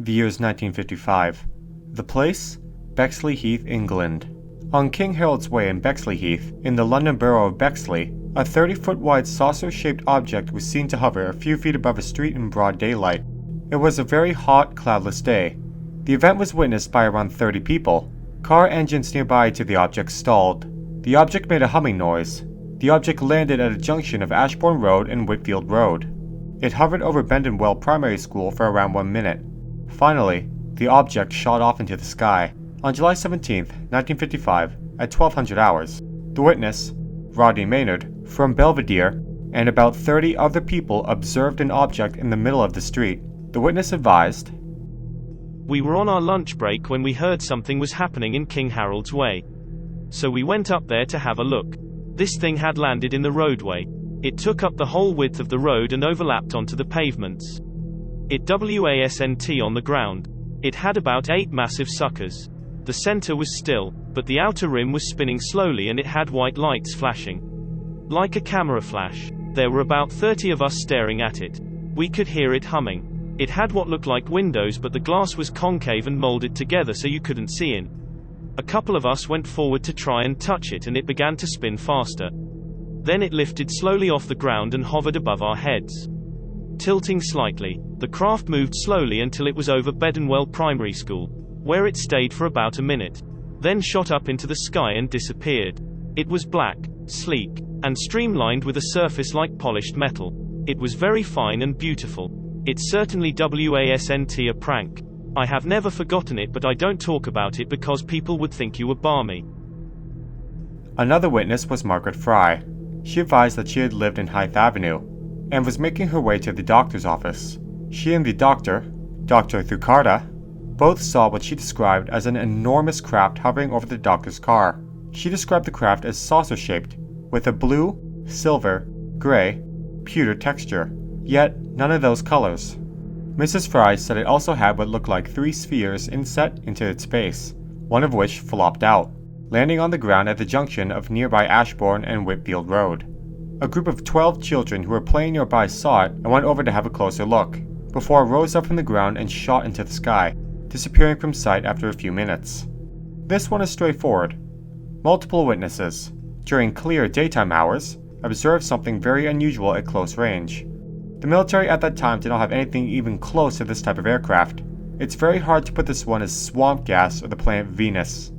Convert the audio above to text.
The year is 1955. The place? Bexleyheath, England. On King Harold's Way in Bexleyheath, in the London Borough of Bexley, a 30-foot wide saucer-shaped object was seen to hover a few feet above a street in broad daylight. It was a very hot, cloudless day. The event was witnessed by around 30 people. Car engines nearby to the object stalled. The object made a humming noise. The object landed at a junction of Ashbourne Road and Whitfield Road. It hovered over Bendenwell Primary School for around 1 minute. Finally, the object shot off into the sky. On July 17, 1955, at 1200 hours, the witness, Rodney Maynard, from Belvedere, and about 30 other people observed an object in the middle of the street. The witness advised, "We were on our lunch break when we heard something was happening in King Harold's Way. So we went up there to have a look. This thing had landed in the roadway. It took up the whole width of the road and overlapped onto the pavements. It wasn't on the ground. It had about 8 massive suckers. The center was still, but the outer rim was spinning slowly and it had white lights flashing. Like a camera flash. There were about 30 of us staring at it. We could hear it humming. It had what looked like windows, but the glass was concave and molded together so you couldn't see in. A couple of us went forward to try and touch it and it began to spin faster. Then it lifted slowly off the ground and hovered above our heads. Tilting slightly, the craft moved slowly until it was over Bendenwell Primary School, where it stayed for about a minute. Then shot up into the sky and disappeared. It was black, sleek, and streamlined with a surface like polished metal. It was very fine and beautiful. It's certainly wasn't a prank. I have never forgotten it, but I don't talk about it because people would think you were balmy." Another witness was Margaret Fry. She advised that she had lived in Hythe Avenue and was making her way to the doctor's office. She and the doctor, Dr. Thucarda, both saw what she described as an enormous craft hovering over the doctor's car. She described the craft as saucer-shaped, with a blue, silver, gray, pewter texture, yet none of those colors. Mrs. Fry said it also had what looked like 3 spheres inset into its base, one of which flopped out, landing on the ground at the junction of nearby Ashbourne and Whitfield Road. A group of 12 children who were playing nearby saw it and went over to have a closer look, before it rose up from the ground and shot into the sky, disappearing from sight after a few minutes. This one is straightforward. Multiple witnesses, during clear daytime hours, observed something very unusual at close range. The military at that time did not have anything even close to this type of aircraft. It's very hard to put this one as swamp gas or the planet Venus.